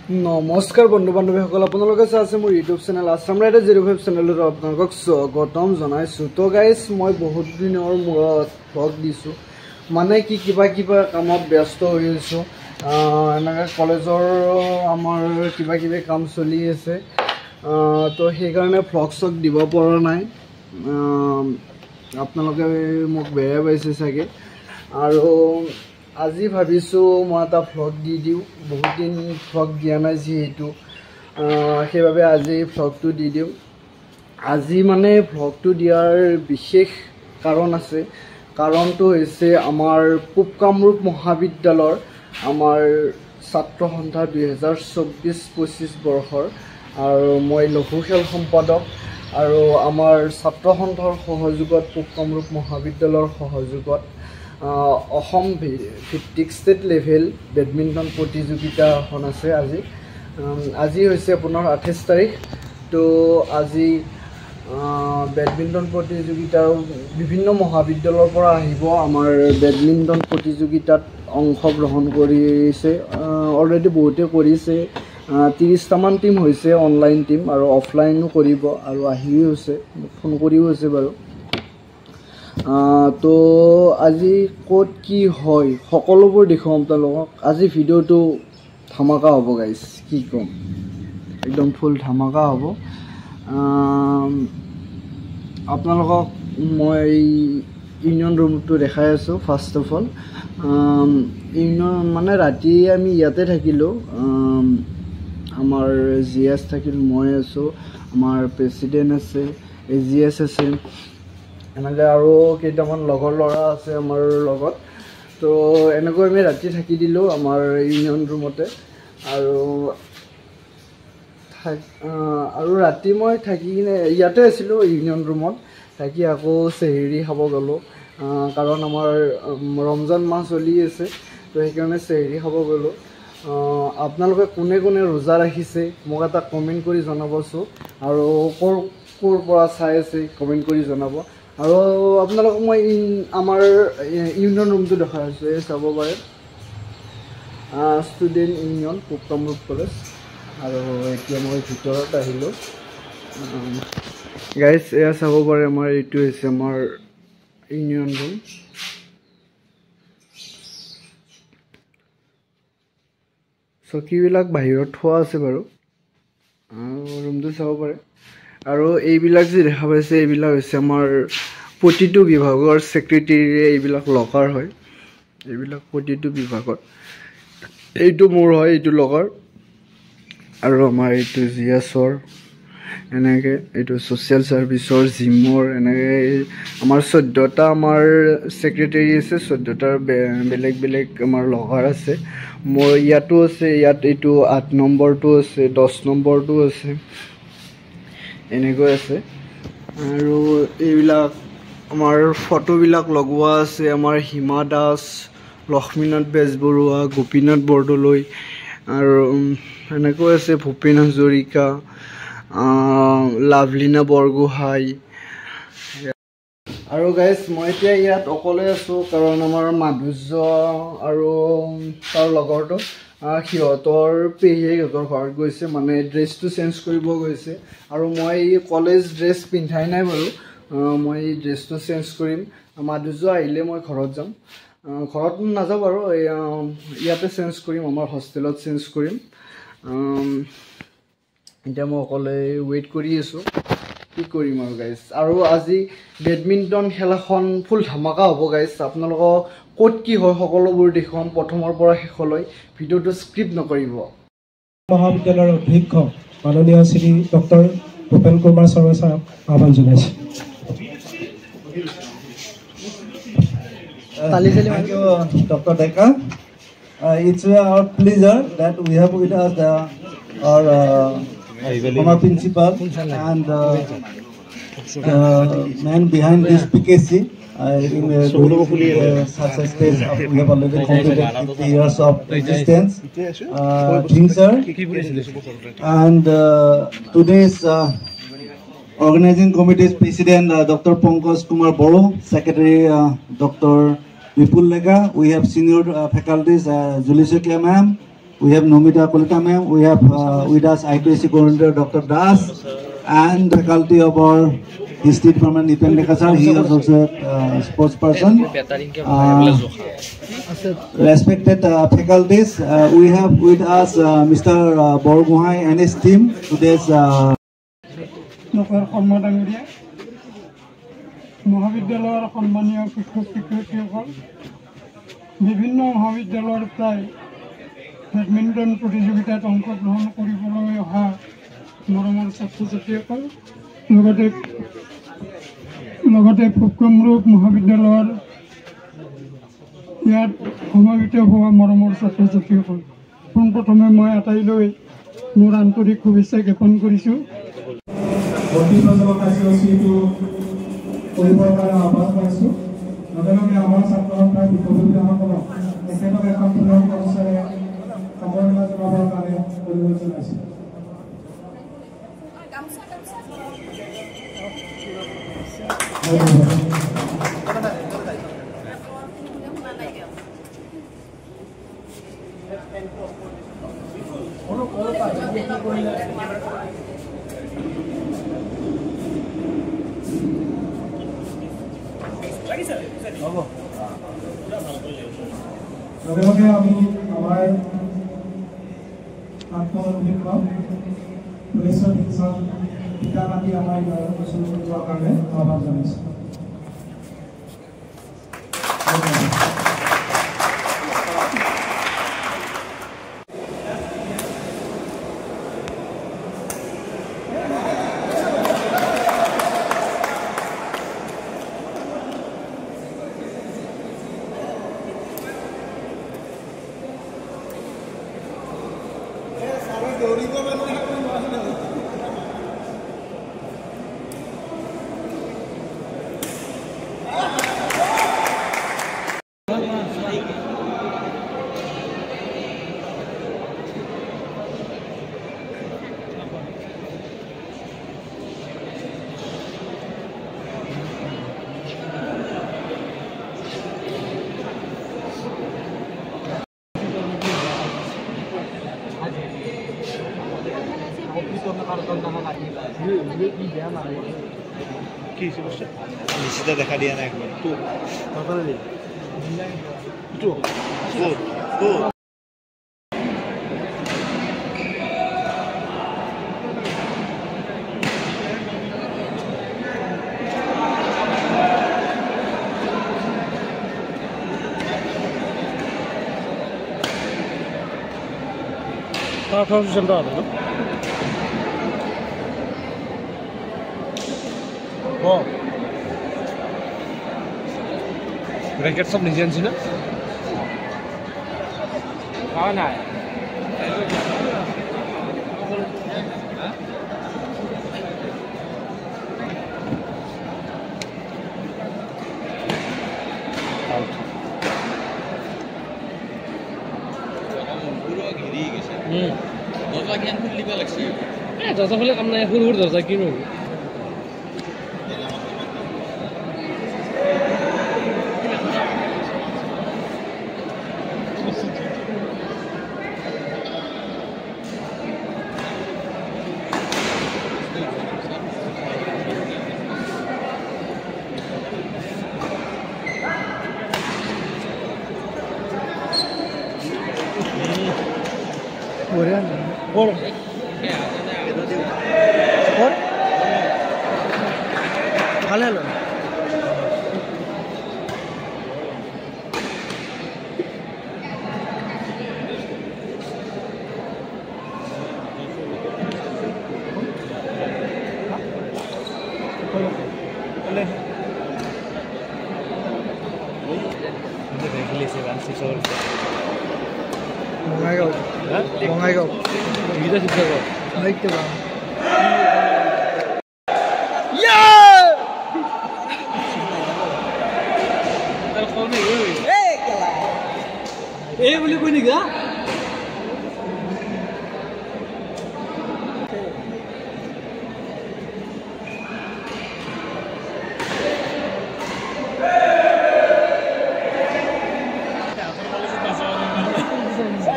নমস্কাৰ বন্ধু বান্ধৱীসকল, আপোনালোকে চাই আছে মোৰ ইউটিউব চেনেল আছাম ৰাইডাৰ 05 চেনেলত আপোনালোকক স্বাগতম জনাইছোঁ। তো গাইজ, মই বহুত দিনৰ মূৰত ভ্লগ দিছোঁ, মানে কি কিবা কামত ব্যস্ত হৈ আছোঁ। এনেকৈ কলেজৰ আমাৰ কিবা কাম চলি আছে, তো সেইকাৰণে ভ্লগ চগ দিব পৰা নাই। আপোনালোকে মোক বেয়া পাইছে চাগে। আৰু আজি ভাবিছোঁ মই এটা ভ্লগ দি দিওঁ, বহুত দিন ভ্লগ দিয়া নাই যিহেতু, সেইবাবে আজি ভ্লগটো দি দিওঁ। আজি মানে ভ্লগটো দিয়াৰ বিশেষ কাৰণ আছে। কাৰণটো হৈছে আমাৰ পূব কামৰূপ মহাবিদ্যালয়ৰ আমাৰ ছাত্ৰ সন্থা 2024-25 বৰ্ষৰ, আৰু মই লঘু খেল সম্পাদক, আৰু আমাৰ ছাত্ৰ সন্থাৰ সহযোগত পূব কামৰূপ মহাবিদ্যালয়ৰ সহযোগত অসম ভিত্তিক ষ্টেট লেভেল বেডমিণ্টন প্ৰতিযোগিতা এখন আছে। আজি হৈছে আপোনাৰ 28 তাৰিখ। তো আজি বেডমিণ্টন প্ৰতিযোগিতাৰ বিভিন্ন মহাবিদ্যালয়ৰ পৰা আহিব আমাৰ বেডমিণ্টন প্ৰতিযোগিতাত অংশগ্ৰহণ কৰিছে। অলৰেডি বহুতে কৰিছে, 30টামান টীম হৈছে, অনলাইন টীম আৰু অফলাইনো কৰিব, আৰু আহিও হৈছে, ফোন কৰিও হৈছে বাৰু। তো আজি ক'ত কি হয় সকলোবোৰ দেখুৱাম আপোনালোকক। আজি ভিডিঅ'টো ধামাকা হ'ব গাইজ, কি ক'ম, একদম ফুল ধামাকা হ'ব। আপোনালোকক মই ইউনিয়ন ৰুমটো দেখাই আছোঁ। ফাৰ্ষ্ট অফ অল ইউনিয়ন মানে ৰাতি আমি ইয়াতে থাকিলোঁ, আমাৰ GS থাকিল, মই আছোঁ, আমাৰ প্ৰেছিডেণ্ট আছে, AGS আছে, এনেকৈ আৰু কেইটামান লগৰ ল'ৰা আছে আমাৰ লগত। তো এনেকৈ আমি ৰাতি থাকি দিলোঁ আমাৰ ইউনিয়ন ৰুমতে। আৰু ৰাতি মই থাকি কিনে ইয়াতে আছিলোঁ ইউনিয়ন ৰুমত, থাকি আকৌ চেহেৰি খাব গ'লোঁ, কাৰণ আমাৰ ৰমজান মাহ চলি আছে, তো সেইকাৰণে চেহেৰি খাব গ'লোঁ। আপোনালোকে কোনে কোনে ৰোজা ৰাখিছে মোক এটা কমেণ্ট কৰি জনাবচোন, আৰু ক'ৰ পৰা চাই আছে কমেণ্ট কৰি জনাব। আৰু আপোনালোকক মই আমাৰ ইউনিয়ন ৰুমটো দেখাই আছোঁ, এই চাব পাৰে, ষ্টুডেণ্ট ইউনিয়ন পূব কামৰূপ কলেজ। আৰু এতিয়া মই ভিতৰত আহিলোঁ গাইজ, এয়া চাব পাৰে, আমাৰ এইটো হৈছে আমাৰ ইউনিয়ন ৰুম। চকীবিলাক বাহিৰত থোৱা আছে বাৰু, ৰুমটো চাব পাৰে। আৰু এইবিলাক যে দেখা পাইছে, এইবিলাক হৈছে আমাৰ প্ৰতিটো বিভাগৰ ছেক্ৰেটেৰীৰে এইবিলাক লকাৰ হয়, এইবিলাক প্ৰতিটো বিভাগত। এইটো মোৰ হয়, এইটো লকাৰ। আৰু আমাৰ এইটো GSৰ, এনেকৈ এইটো ছ'চিয়েল ছাৰ্ভিচৰ, জিমৰ, এনেকৈ আমাৰ 14টা আমাৰ ছেক্ৰেটেৰী আছে, 14টাৰ বেলেগ আমাৰ লকাৰ আছে। মোৰ ইয়াতো আছে, ইয়াত এইটো 8 নম্বৰটো আছে, 10 নম্বৰটো আছে, এনেকৈ আছে। আৰু এইবিলাক আমাৰ ফটোবিলাক লগোৱা আছে, আমাৰ হিমা দাস, লক্ষ্মীনাথ বেজবৰুৱা, গোপীনাথ বৰদলৈ, আৰু এনেকৈ আছে ভূপেন হাজৰিকা, লাভলীনা বৰগোহাঁই। আৰু গাইজ, মই এতিয়া ইয়াত অকলে আছোঁ, কাৰণ আমাৰ মাধুৰ্য আৰু তাৰ লগৰটো সিহঁতৰ পেহীয়েকহঁতৰ ঘৰত গৈছে, মানে ড্ৰেছটো চেঞ্জ কৰিব গৈছে। আৰু মই কলেজ ড্ৰেছ পিন্ধাই নাই বাৰু, মই ড্ৰেছটো চেঞ্জ কৰিম। মাধুৰ্য আহিলে মই ঘৰত যাম, ঘৰত নাযাওঁ বাৰু, ইয়াতে চেঞ্জ কৰিম, আমাৰ হোষ্টেলত চেঞ্জ কৰিম। এতিয়া মই অকলে ৱেইট কৰি আছোঁ, কি কৰিম আৰু গাইজ। আৰু আজি বেডমিণ্টন খেলাখন ফুল ধামাকা হ'ব গাইজ, আপোনালোকক ক'ত কি হয় সকলোবোৰ দেখুৱাম প্ৰথমৰ পৰা শেষলৈ, ভিডিঅ'টো স্ক্ৰিপ্ট নকৰিব। মহাবিদ্যালয়ৰ অধ্যক্ষ মাননীয় শ্ৰী ডক্টৰ ভূপেন কুমাৰ শৰ্মা ছাৰক আহ্বান জনাইছোঁ। Thank you, Dr. Deka. It's our pleasure that we have with us our former principal and the man behind this PKC. In such a stage, we have already completed 50 years of existence. Sir. And today's organizing committee's president, Dr. Pankaj Kumar Boro, secretary Dr. Vipul Lega. We have senior faculties, Julie Sukia ma'am, we have Nomita Kolita ma'am, we have with us IPSC coordinator Dr. Das, and faculty of our history department Nipen Dekasar. He is also a sports person. Respected faculties, we have with us Mr. Borguhai and his team. Today's মহাবিদ্যালয়ৰ সন্মানীয় শিক্ষক শিক্ষয়িত্ৰীসকল, বিভিন্ন মহাবিদ্যালয়ৰ প্ৰায় badminton প্ৰতিযোগিতাত অংশগ্ৰহণ কৰিবলৈ অহা মৰমৰ ছাত্ৰ ছাত্ৰীসকল, লগতে কামৰূপ মহাবিদ্যালয়ৰ ইয়াত সমবেত হোৱা মৰমৰ ছাত্ৰ ছাত্ৰীসকল, পোনপ্ৰথমে মই আটাইলৈ মোৰ আন্তৰিক শুভেচ্ছা জ্ঞাপন কৰিছোঁ। কৰিবৰ কাৰণে আহ্বান কৰিছোঁ। লগে লগে আমাৰ ছাত্ৰ সন্থাৰ বিদ্যাৰ্থীসকলক একেলগে এখন প্ৰিয় কৰ্মচাৰী সম্বৰ্ধনা জনাবৰ কাৰণে অনুৰোধ জনাইছোঁ। লগে লগে আমি আমাৰ আত্মনিৰ্ভৰ পিতা মাতি আমাৰ প্ৰচুৰ কৰিবৰ কাৰণে আহ্বান জনাইছোঁ। নিশ্চিত দেখা দিয়া নাই একবার ব্রেকেট সব নিজে আনছি না খাওয়া নাই দরজা খুলে কাম নাই সৰু সৰু দরজা কিনো ভালে হলো বঙাইগাঁও বঙাইগাঁও গীতা শিক্ষক দেখতে পাম এই বুলি কৈ নেকি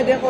দেখো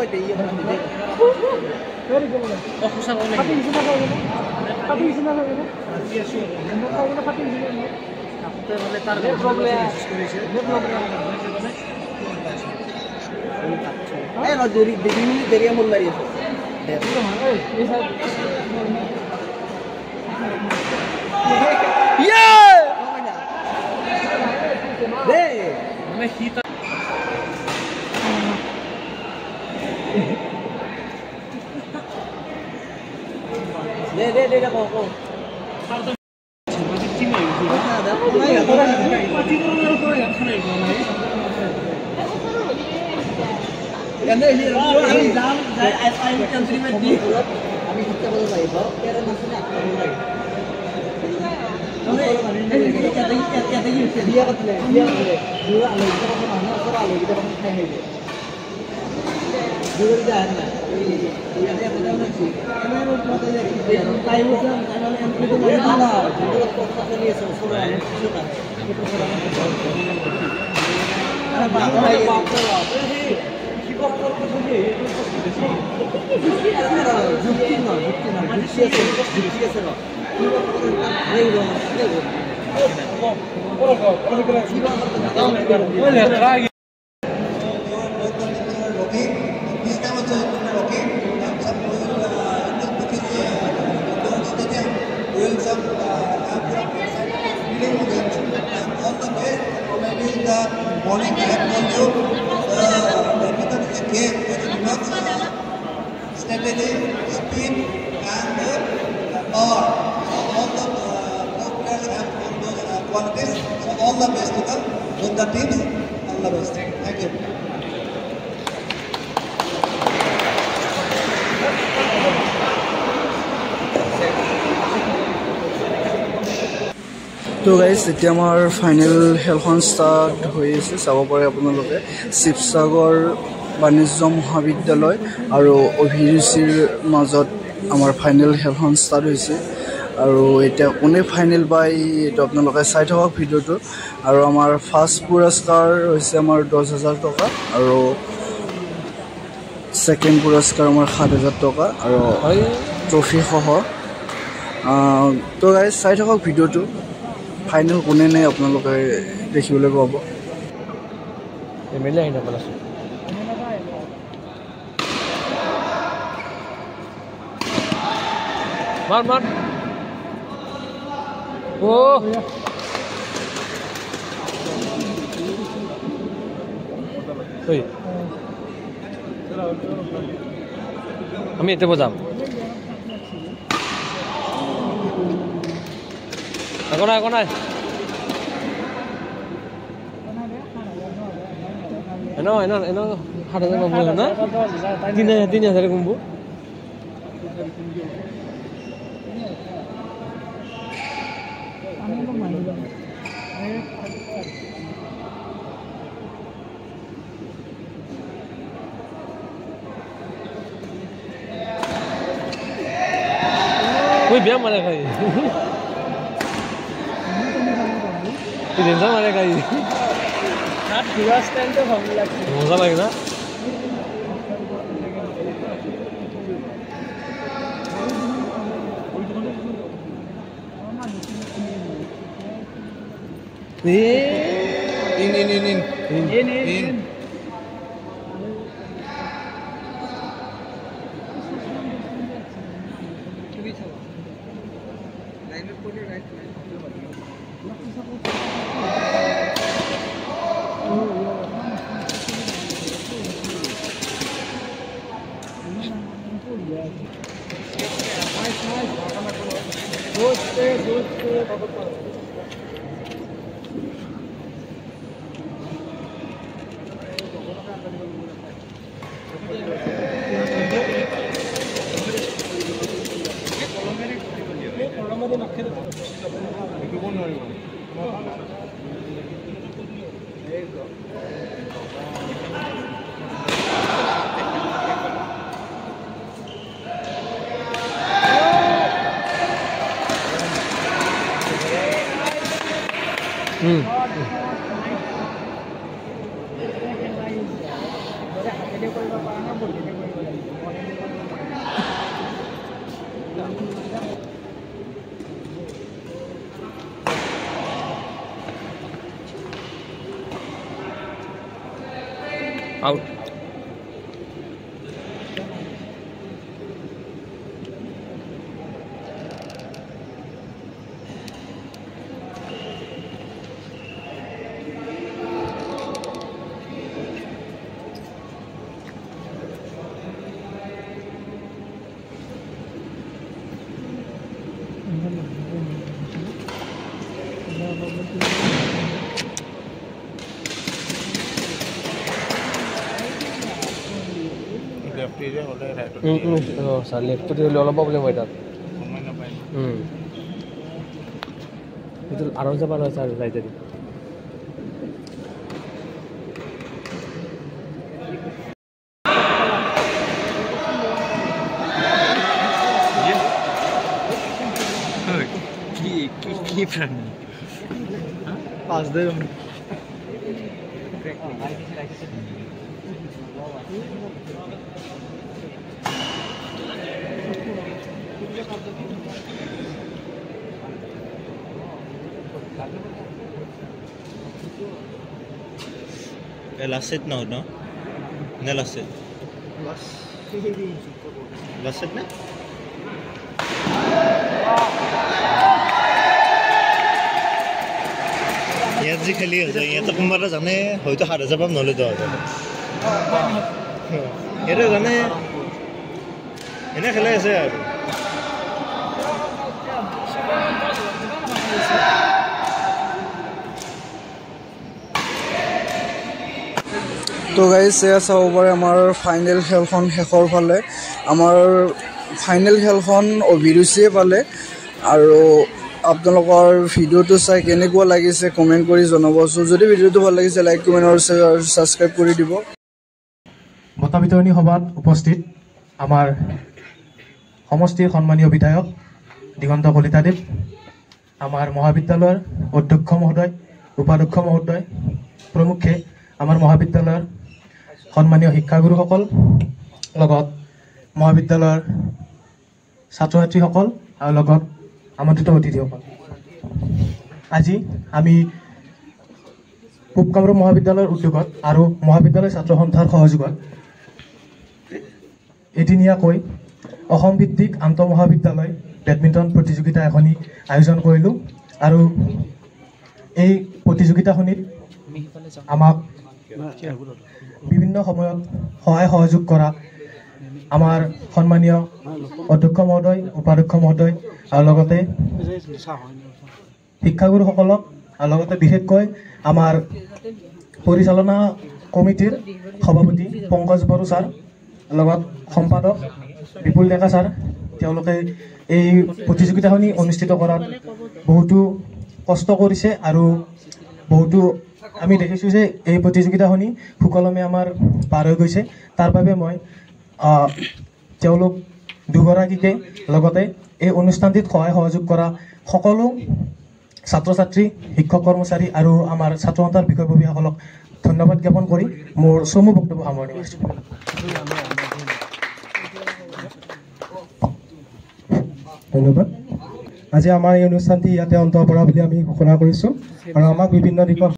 Morning, I have told you the method is a game which demands stability, speed, and power. So all the players have all those qualities. So all the best to them, both the teams. All the best. Thank you. তো guys এতিয়া আমাৰ final খেলখন start হৈ আছে চাব পাৰে আপোনালোকে শিৱসাগৰ বাণিজ্য মহাবিদ্যালয় আৰু অভিৰুচিৰ মাজত আমাৰ ফাইনেল খেলখন ষ্টাৰ্ট হৈছে আৰু এতিয়া কোনে ফাইনেল পায় এইটো আপোনালোকে চাই থাকক ভিডিঅ'টো আৰু আমাৰ ফাৰ্ষ্ট পুৰস্কাৰ হৈছে আমাৰ 10,000 টকা আৰু ছেকেণ্ড পুৰস্কাৰ আমাৰ 7,000 টকা আৰু ট্ৰফি সহ তো গাইজ চাই থাকক ভিডিঅ'টো ফাইনেল কোনে নাই আপোনালোকে দেখিবলৈ পাব এমএলএ আহিনা পালাছ মাৰ মাৰ ও ওই আমি এতে বজাম Ako na. Ano? Hada na mo na? Hindi na sa kumbu. Uy, biar mana kali? Ini sama mereka ini. Nah, dua stand tuh kamu lagi. Masa lagi na? In. Out লেফ্টটো দিলে অলপ problem হয় তাত এইটো আৰু যাব নহয় sir ৰাইটেদি কি প্ৰাণী পাঁচ দে Last set no? No last set. Last set na? ইয়াত যে খেলি আছে ইয়াতে কোনোবা জানে হয়তো ৭,০০০ পাম নহ'লে ১০,০০০ এইটো জানে এনে খেলাই আছে আৰু তো গাইজ এয়া চাব পাৰে আমাৰ ফাইনেল খেলখন শেষৰ ফালে আমাৰ ফাইনেল খেলখন অভিৰুচিয়ে পালে আৰু আপোনালোকৰ ভিডিঅ'টো চাই কেনেকুৱা লাগিছে কমেণ্ট কৰি জনাবচোন যদি ভিডিঅ'টো ভাল লাগিছে লাইক কমেণ্ট আৰু ছাবস্ক্ৰাইব কৰি দিব বঁটা বিতৰণী সভাত উপস্থিত আমাৰ সমষ্টিৰ সন্মানীয় বিধায়ক দিগন্ত কলিতাদেৱ আমাৰ মহাবিদ্যালয়ৰ অধ্যক্ষ মহোদয় উপাধ্যক্ষ মহোদয় প্ৰমুখ্যে আমাৰ মহাবিদ্যালয়ৰ সন্মানীয় শিক্ষাগুৰুসকল লগত মহাবিদ্যালয়ৰ ছাত্ৰ ছাত্ৰীসকল আৰু লগত আমন্ত্ৰিত অতিথিসকল আজি আমি পূব কামৰূপ মহাবিদ্যালয়ৰ উদ্যোগত আৰু মহাবিদ্যালয় ছাত্ৰ সন্থাৰ সহযোগত এদিনীয়াকৈ অসম ভিত্তিক আন্তঃমহাবিদ্যালয় বেডমিণ্টন প্ৰতিযোগিতা এখনি আয়োজন কৰিলোঁ আৰু এই প্ৰতিযোগিতাখনিত আমাক বিভিন্ন সময়ত সহায় সহযোগ কৰা আমাৰ সন্মানীয় অধ্যক্ষ মহোদয় উপাধ্যক্ষ মহোদয় আৰু লগতে শিক্ষাগুৰুসকলক আৰু লগতে বিশেষকৈ আমাৰ পৰিচালনা কমিটিৰ সভাপতি পংকজ বড়ো ছাৰ লগত সম্পাদক বিপুল ডেকা ছাৰ তেওঁলোকে এই প্ৰতিযোগিতাখনি অনুষ্ঠিত কৰাত বহুতো কষ্ট কৰিছে আৰু বহুতো আমি দেখিছোঁ যে এই প্ৰতিযোগিতাখনি সুকলমে আমাৰ পাৰ হৈ গৈছে তাৰ বাবে মই তেওঁলোক দুগৰাকীকে লগতে এই অনুষ্ঠানটিত সহায় সহযোগ কৰা সকলো ছাত্ৰ ছাত্ৰী শিক্ষক কৰ্মচাৰী আৰু আমাৰ ছাত্ৰ সন্থাৰ বিষয়ববীয়াসকলক ধন্যবাদ জ্ঞাপন কৰি মোৰ চমু বক্তব্য সামৰণি মাৰিছোঁ ধন্যবাদ আজি আমাৰ এই অনুষ্ঠানটি ইয়াতে অন্ত পৰা বুলি আমি ঘোষণা কৰিছোঁ আৰু আমাক বিভিন্ন দিশত